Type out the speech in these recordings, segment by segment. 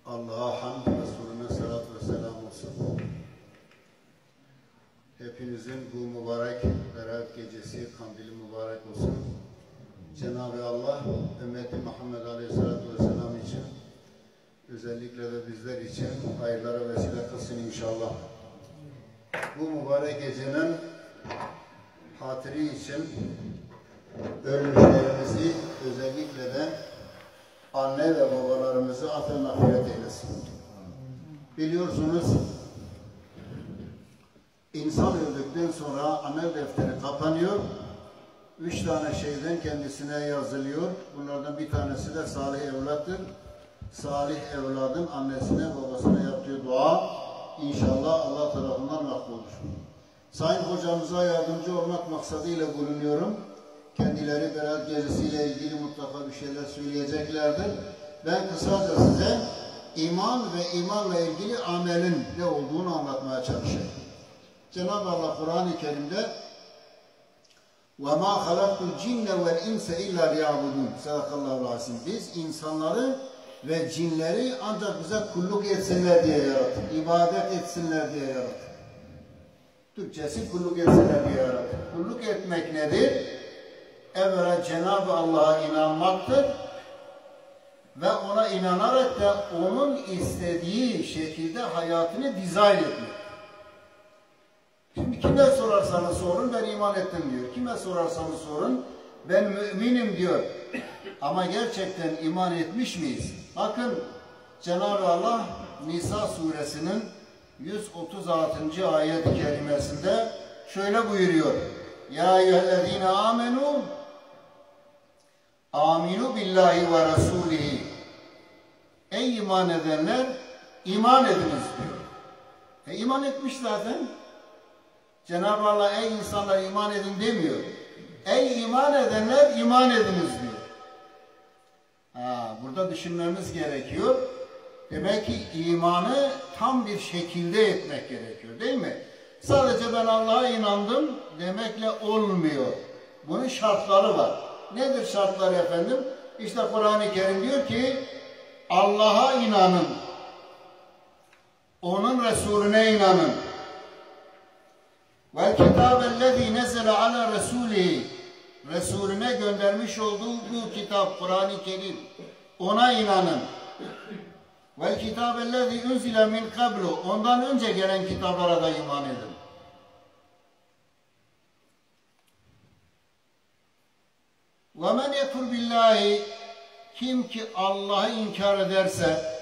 Allah'a hamd, Resulüne salat ve selam olsun. Hepinizin bu mübarek Berat gecesi, kandili mübarek olsun. Cenab-ı Allah, ümmeti Muhammed Aleyhisselatü Vesselam için, özellikle de bizler için hayırlara vesile kılsın inşallah. Bu mübarek gecenin hatırı için ölmüşlerimizi, özellikle de anne ve babalarımızı affı mağfiret eylesin. Biliyorsunuz, insan öldükten sonra amel defteri kapanıyor. 3 tane şeyden kendisine yazılıyor. Bunlardan bir tanesi de salih evlattır. Salih evladın annesine babasına yaptığı dua inşallah Allah tarafından makbuldür. Sayın hocamıza yardımcı olmak maksadıyla bulunuyorum. Kendileri Berat gecesiyle ilgili mutlaka bir şeyler söyleyeceklerdir. Ben kısaca size iman ve imanla ilgili amelin ne olduğunu anlatmaya çalışayım. Cenab-ı Allah Kur'an-ı Kerim'de وَمَا خَلَقْتُ الْجِنَّ وَالْاِنْسَ اِلَّا لِيَعْبُدُونَ Sadakallahu azim. Biz insanları ve cinleri ancak bize kulluk etsinler diye yarattık. İbadet etsinler diye yarattık. Türkçesi kulluk etsinler diye yarattık. Kulluk etmek nedir? Evvela Cenab-ı Allah'a inanmaktır ve ona inanarak da onun istediği şekilde hayatını dizayn etmek. Şimdi kime sorarsanız sorun ben iman ettim diyor. Kime sorarsanız sorun ben müminim diyor. Ama gerçekten iman etmiş miyiz? Bakın Cenab-ı Allah Nisa suresinin 136. ayet-i kerimesinde şöyle buyuruyor. Ya eyyühellezine amenu aminu billahi ve rasulihi. Ey iman edenler iman ediniz diyor. İman etmiş zaten. Cenab-ı Allah ey insanlar iman edin demiyor. Ey iman edenler iman ediniz diyor. Burada düşünmemiz gerekiyor. Demek ki imanı tam bir şekilde etmek gerekiyor değil mi? Sadece ben Allah'a inandım demekle olmuyor. Bunun şartları var. Nedir şartları efendim? İşte Kur'an-ı Kerim diyor ki Allah'a inanın. Onun Resulüne inanın. Vel kitabellezî nezele ala Resulî. Resulüne göndermiş olduğu bu kitap Kur'an-ı Kerim. Ona inanın. Vel kitabellezî unzile min kablu. Ondan önce gelen kitaplara da iman edin. Ve men yekfur billahi. Kim ki Allah'ı inkar ederse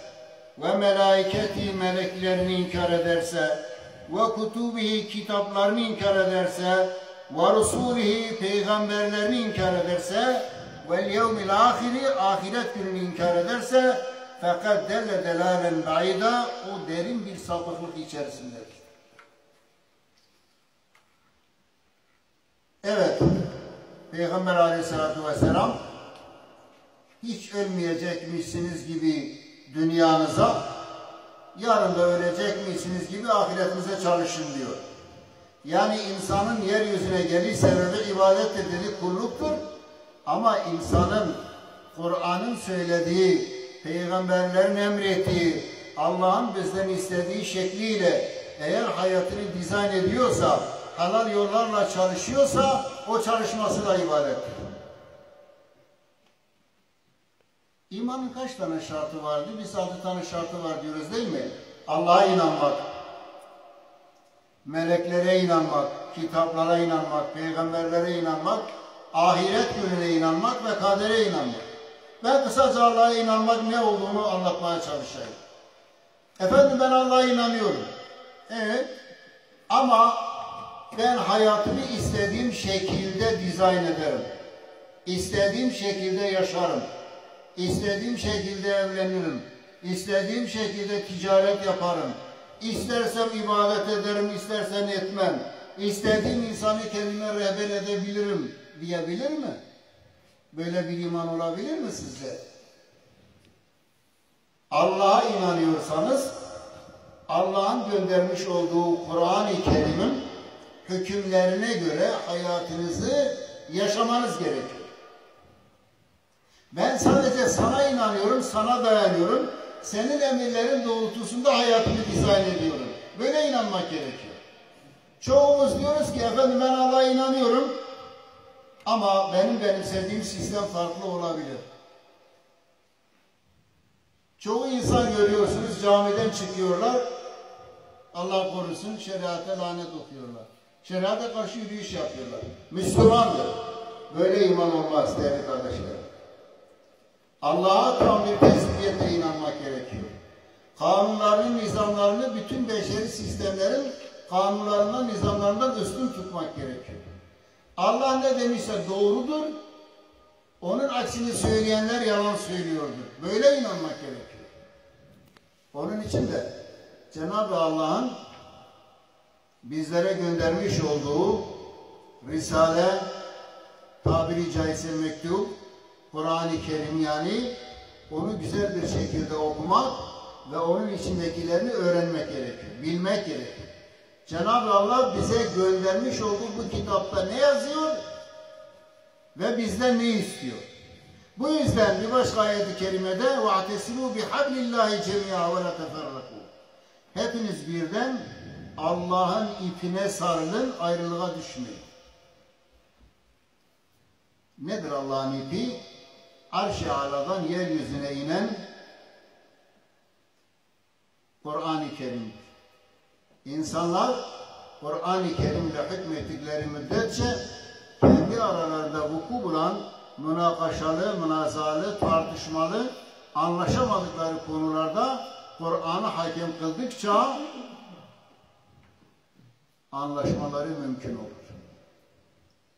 ve melaiketi meleklerini inkar ederse ve kutubihi kitaplarını inkar ederse ve rusulihi peygamberlerini inkar ederse ve yevmil ahiri ahiret gününü inkar ederse fakat delle delalen ba'ida o derin bir sapıklık içerisindedir. Evet, Peygamber Aleyhisselatü Vesselam hiç ölmeyecekmişsiniz gibi dünyanıza, yarın da ölecekmişsiniz gibi ahiretinize çalışın diyor. Yani insanın yeryüzüne geliş sebebi ibadettir dedi, kulluktur. Ama insanın Kur'an'ın söylediği, peygamberlerin emrettiği, Allah'ın bizden istediği şekliyle eğer hayatını dizayn ediyorsa, halal yollarla çalışıyorsa o çalışması da ibadettir. İmanın kaç tane şartı vardı? Biz 6 tane şartı var diyoruz değil mi? Allah'a inanmak, meleklere inanmak, kitaplara inanmak, peygamberlere inanmak, ahiret gününe inanmak ve kadere inanmak. Ben kısaca Allah'a inanmak ne olduğunu anlatmaya çalışayım. Efendim ben Allah'a inanıyorum. Evet. Ama ben hayatımı istediğim şekilde dizayn ederim. İstediğim şekilde yaşarım. İstediğim şekilde evlenirim. İstediğim şekilde ticaret yaparım. İstersem ibadet ederim, istersen etmem. İstediğim insanı kendime rehber edebilirim diyebilir mi? Böyle bir iman olabilir mi sizce? Allah'a inanıyorsanız Allah'ın göndermiş olduğu Kur'an-ı Kerim'in hükümlerine göre hayatınızı yaşamanız gerekiyor. Ben sadece sana inanıyorum, sana dayanıyorum. senin emirlerin doğrultusunda hayatımı dizayn ediyorum. Böyle inanmak gerekiyor. Çoğumuz diyoruz ki efendim ben Allah'a inanıyorum ama benim benimsediğim sistem farklı olabilir. Çoğu insan görüyorsunuz camiden çıkıyorlar, Allah korusun şeriata lanet okuyorlar. Şeriata karşı yürüyüş yapıyorlar. Müslümandır. Böyle iman olmaz değerli kardeşlerim. Allah'a tam bir teslimiyetle inanmak gerekiyor. Kanunlarını, nizamlarını bütün beşeri sistemlerin kanunlarından, nizamlarından üstün tutmak gerekiyor. Allah ne demişse doğrudur, onun aksini söyleyenler yalan söylüyordur. Böyle inanmak gerekiyor. Onun için de Cenab-ı Allah'ın bizlere göndermiş olduğu Risale, tabiri caizse mektup, Kur'an-ı Kerim yani onu güzel bir şekilde okumak ve onun içindekilerini öğrenmek gerekiyor, bilmek gerekiyor. Cenab-ı Allah bize göndermiş olduğu bu kitapta ne yazıyor ve bizden ne istiyor? Bu yüzden bir başka ayet-i kerimede وَاَعْتَسِمُوا بِحَبْلِ اللّٰهِ جَمِيعًا وَلَا تَفَرَّقُوا. Hepiniz birden Allah'ın ipine sarılın, ayrılığa düşmeyin. Nedir Allah'ın ipi? Arş-ı Ala'dan yeryüzüne inen Kur'an-ı Kerim. İnsanlar Kur'an-ı Kerim'le hükmettikleri müddetçe kendi aralarında vuku bulan münakaşalı, münazalı, tartışmalı, anlaşamadıkları konularda Kur'an'ı hakem kıldıkça anlaşmaları mümkün olur.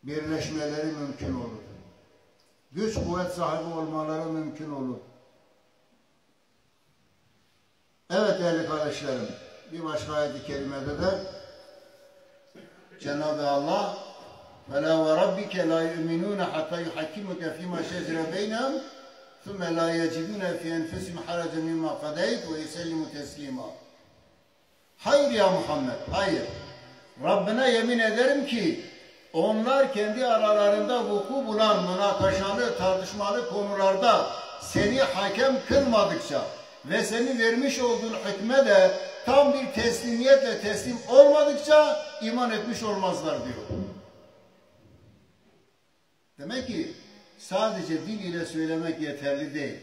Birleşmeleri mümkün olur. Güç kuvvet sahibi olmaları mümkün olur. Evet değerli kardeşlerim, bir başka ayet-i kerimede de Cenab-ı Allah وَلَا وَرَبِّكَ لَا يُؤْمِنُونَ حَتَّى يُحَكِّمُكَ فِي مَا شَجَرَ بَيْنَهُمْ ثُمَّ لَا يَجِدُونَ فِي أَنفُسِهِمْ حَرَجًا مِمَّا قَضَيْتَ وَيُسَلِّمُوا تَسْلِيمًا. Hayır ya Muhammed, hayır. Rabbine yemin ederim ki onlar kendi aralarında vuku bulan münakaşalı, tartışmalı konularda seni hakem kılmadıkça ve seni vermiş olduğun hükme de tam bir teslimiyetle teslim olmadıkça iman etmiş olmazlar diyor. Demek ki sadece dil ile söylemek yeterli değil.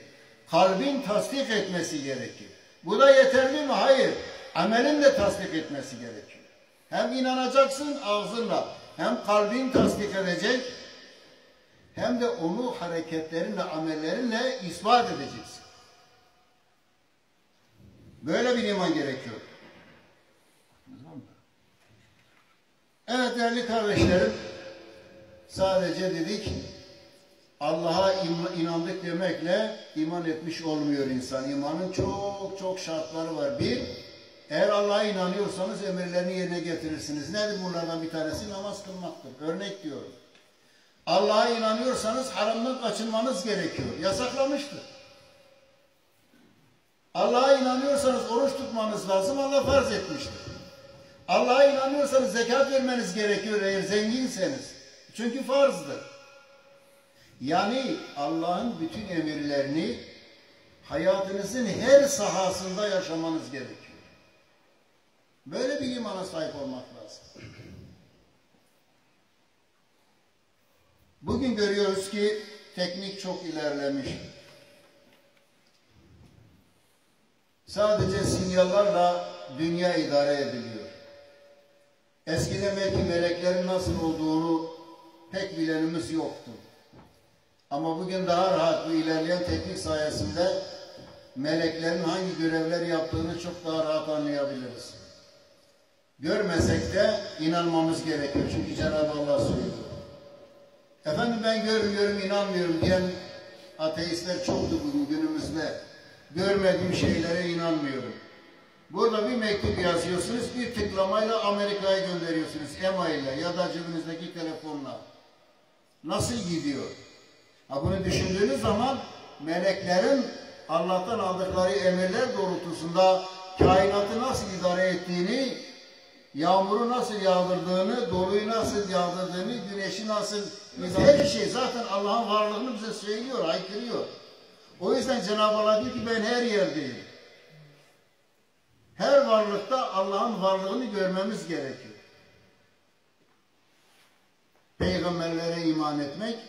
Kalbin tasdik etmesi gerekir. Bu da yeterli mi? Hayır. Amelin de tasdik etmesi gerekiyor. Hem inanacaksın ağzınla, hem kalbin tasdik edecek, hem de onu hareketlerinle, amellerinle ispat edeceksin. Böyle bir iman gerekiyor. Evet değerli kardeşlerim, sadece dedik Allah'a inandık demekle iman etmiş olmuyor insan. İmanın çok çok şartları var. Bir, eğer Allah'a inanıyorsanız emirlerini yerine getirirsiniz. Nedir bunlardan bir tanesi? Namaz kılmaktır. Örnek diyorum. Allah'a inanıyorsanız haramdan kaçınmanız gerekiyor. Yasaklamıştır. Allah'a inanıyorsanız oruç tutmanız lazım. Allah farz etmiştir. Allah'a inanıyorsanız zekat vermeniz gerekiyor eğer zenginseniz. Çünkü farzdır. Yani Allah'ın bütün emirlerini hayatınızın her sahasında yaşamanız gerekiyor. Böyle bir imana sahip olmak lazım. Bugün görüyoruz ki teknik çok ilerlemiş. Sadece sinyallarla dünya idare ediliyor. Eskiden belki meleklerin nasıl olduğunu pek bilenimiz yoktu. Ama bugün daha rahat bu ilerleyen teknik sayesinde meleklerin hangi görevler yaptığını çok daha rahat anlayabiliriz. Görmesek de inanmamız gerekiyor. Çünkü Cenab-ı Allah söylüyor. Efendim ben görmüyorum, inanmıyorum diyen ateistler çoktu bugün günümüzde. Görmediğim şeylere inanmıyorum. Burada bir mektup yazıyorsunuz, bir tıklamayla Amerika'ya gönderiyorsunuz. EMA ile ya da cebinizdeki telefonla. Nasıl gidiyor? Bunu düşündüğünüz zaman meleklerin Allah'tan aldıkları emirler doğrultusunda kainatı nasıl idare ettiğini, yağmuru nasıl yağdırdığını, doluyu nasıl yağdırdığını, güneşi nasıl her şey zaten Allah'ın varlığını bize söylüyor, haykırıyor. O yüzden Cenab-ı Allah diyor ki ben her yerdeyim. Her varlıkta Allah'ın varlığını görmemiz gerekiyor. Peygamberlere iman etmek,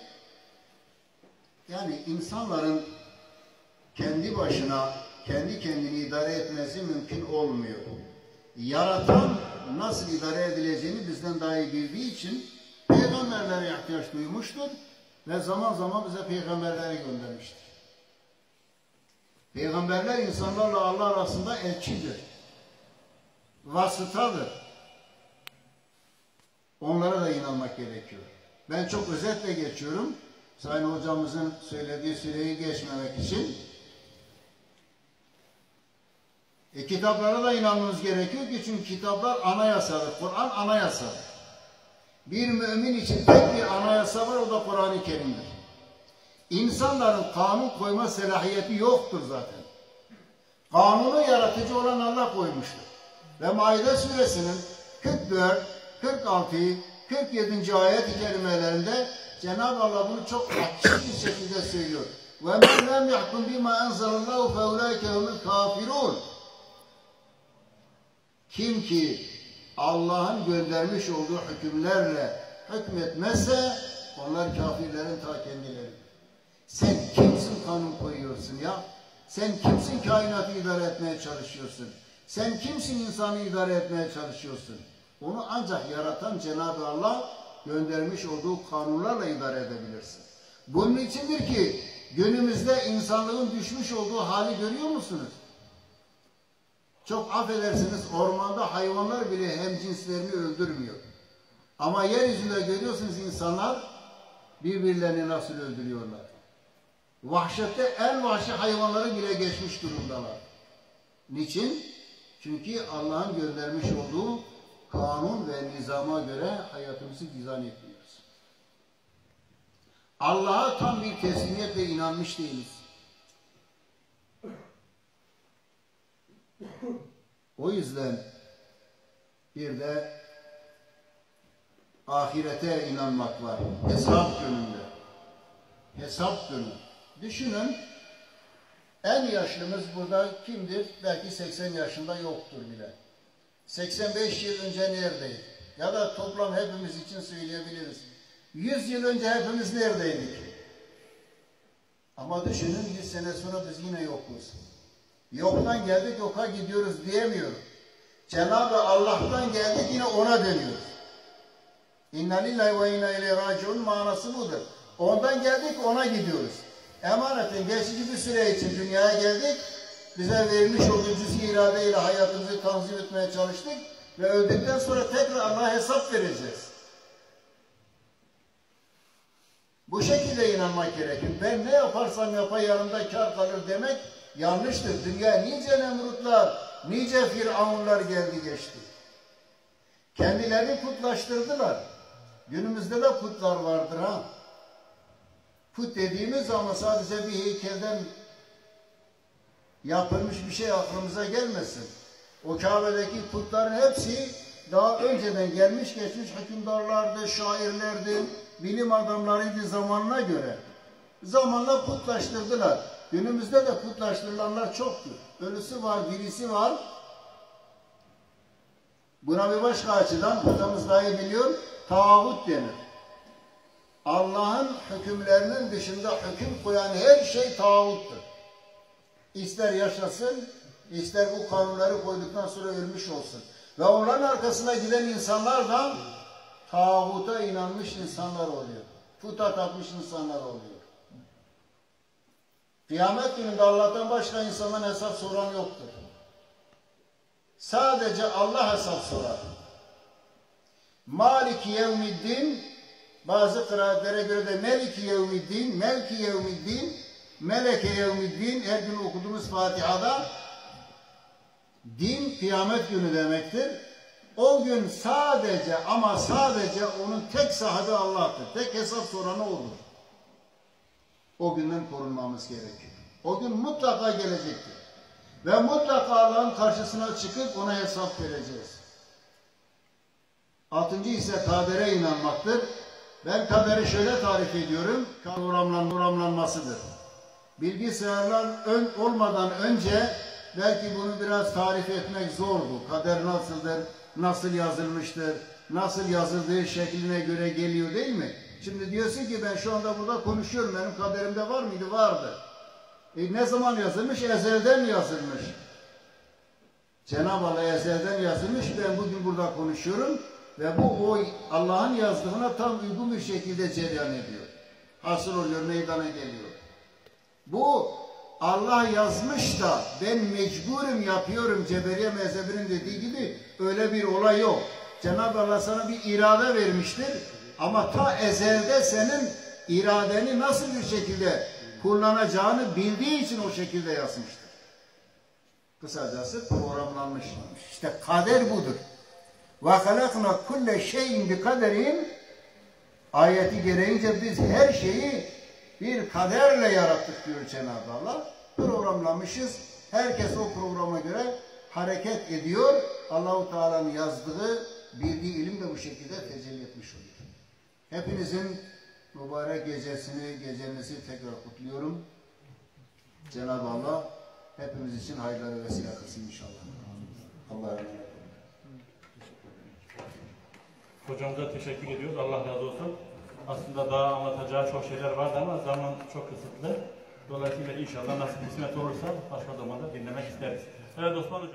yani insanların kendi başına, kendi kendini idare etmesi mümkün olmuyor. Yaratan nasıl idare edileceğini bizden daha iyi bildiği için peygamberlere ihtiyaç duymuştur ve zaman zaman bize peygamberleri göndermiştir. Peygamberler insanlarla Allah arasında elçidir, vasıtadır. Onlara da inanmak gerekiyor. Ben çok özetle geçiyorum. Sayın hocamızın söylediği süreyi geçmemek için. Kitaplara da inanmamız gerekiyor ki çünkü kitaplar anayasadır. Kur'an anayasadır. Bir mümin için tek bir anayasa var, o da Kur'an-ı Kerim'dir. İnsanların kanun koyma selahiyeti yoktur zaten. Kanunu yaratıcı olan Allah koymuştur. Ve Maide suresinin 44, 46, 47. ayet-i kerimelerinde Cenab-ı Allah bunu çok açık bir şekilde söylüyor. وَمَنْ لَمْ يَحْكُمْ بِمَا أَنْزَلَ اللّٰهُ فَاُولَٰئِكَ هُمُ الْكَافِرُونَ. Kim ki Allah'ın göndermiş olduğu hükümlerle hükmetmezse onlar kafirlerin ta kendileri. Sen kimsin kanun koyuyorsun ya? Sen kimsin kainatı idare etmeye çalışıyorsun? Sen kimsin insanı idare etmeye çalışıyorsun? Onu ancak yaratan Cenab-ı Allah göndermiş olduğu kanunlarla idare edebilirsin. Bunun içindir ki günümüzde insanlığın düşmüş olduğu hali görüyor musunuz? Çok affedersiniz, ormanda hayvanlar bile hemcinslerini öldürmüyor. Ama yeryüzünde görüyorsunuz insanlar birbirlerini nasıl öldürüyorlar. Vahşette en vahşi hayvanları bile geçmiş durumdalar. Niçin? Çünkü Allah'ın göndermiş olduğu kanun ve nizama göre hayatımızı dizayn etmiyoruz. Allah'a tam bir teslimiyetle inanmış değiliz. O yüzden bir de ahirete inanmak var. Hesap gününde. Hesap günü. Düşünün, en yaşlımız burada kimdir? Belki 80 yaşında yoktur bile. 85 yıl önce neredeydik? Ya da toplam hepimiz için söyleyebiliriz. 100 yıl önce hepimiz neredeydik? Ama düşünün, 100 sene sonra biz yine yokuz. Yoktan geldik, yoka gidiyoruz diyemiyorum. Cenab-ı Allah'tan geldik, yine ona dönüyoruz. İnna lillahi ve inna ileyhi raciun manası budur. Ondan geldik, ona gidiyoruz. Emanetin geçici bir süre için dünyaya geldik. Bize verilmiş olduğu cüz-i iradeyle hayatımızı tanzim etmeye çalıştık. Ve öldükten sonra tekrar Allah'a hesap vereceğiz. Bu şekilde inanmak gerekir. Ben ne yaparsam yapayım yanımda kar kalır demek yanlıştır. Dünya nice Nemrutlar, nice Firavunlar geldi geçti. Kendilerini putlaştırdılar. Günümüzde de putlar vardır ha. Put dediğimiz zaman sadece bir heykelden yapılmış bir şey aklımıza gelmesin. O Kabe'deki putların hepsi daha önceden gelmiş geçmiş hükümdarlardı, şairlerdi, bilim adamlarıydı zamanına göre. Zamanla putlaştırdılar. Günümüzde de putlaştırılanlar çoktur. Ölüsü var, birisi var. Buna bir başka açıdan hocamız daha iyi biliyor, tağut denir. Allah'ın hükümlerinin dışında hüküm koyan her şey tağuttur. İster yaşasın, ister bu kanunları koyduktan sonra ölmüş olsun. Ve onların arkasına giden insanlar da tağuta inanmış insanlar oluyor. Puta tapmış insanlar oluyor. Kıyamet gününde Allah'tan başka insandan hesap soran yoktur. Sadece Allah hesap sorar. Maliki yevmiddin, bazı kıraatlere göre de Meliki yevmiddin, Melki yevmiddin, Meleke yevmiddin, her gün okuduğumuz Fatiha'da din kıyamet günü demektir. O gün sadece ama sadece onun tek sahibi Allah'tır. Tek hesap soranı olur. O günden korunmamız gerekiyor. O gün mutlaka gelecektir. Ve mutlaka Allah'ın karşısına çıkıp ona hesap vereceğiz. 6. ise kadere inanmaktır. Ben kaderi şöyle tarif ediyorum. Programlanmasıdır. Bilgisayarlar olmadan önce belki bunu biraz tarif etmek zor bu. Kader nasıldır, nasıl yazılmıştır, nasıl yazıldığı şekline göre geliyor değil mi? Şimdi diyorsun ki ben şu anda burada konuşuyorum, benim kaderimde var mıydı? Vardı. Ne zaman yazılmış? Ezelden yazılmış. Cenab-ı Allah ezelden yazılmış, ben bugün burada konuşuyorum ve bu o Allah'ın yazdığına tam uygun bir şekilde cereyan ediyor. Hasıl oluyor, meydana geliyor. Bu Allah yazmış da ben mecburum yapıyorum Ceberiye mezhebinin dediği gibi öyle bir olay yok. Cenab-ı Allah sana bir irade vermiştir ama ta ezelde senin iradeni nasıl bir şekilde kullanacağını bildiği için o şekilde yazmıştır. Kısacası programlanmış. İşte kader budur. وَخَلَقْنَا كُلَّ شَيْءٍ بِقَدَرٍ ayeti gereğince biz her şeyi bir kaderle yarattık diyor Cenab-ı Allah. Programlamışız. Herkes o programa göre hareket ediyor. Allah-u Teala'nın yazdığı, bildiği ilim de bu şekilde tecelli etmiş oluyor. Hepinizin mübarek gecenizi tekrar kutluyorum. Cenab-ı Allah hepimiz için hayırları vesile kılsın inşallah. Allah'a emanet olun. Hocamıza teşekkür ediyoruz. Allah razı olsun. Aslında daha anlatacağı çok şeyler vardı ama zaman çok kısıtlı. Dolayısıyla inşallah nasip kısmet olursa başka zamanda dinlemek isteriz. Evet Osman Hocam.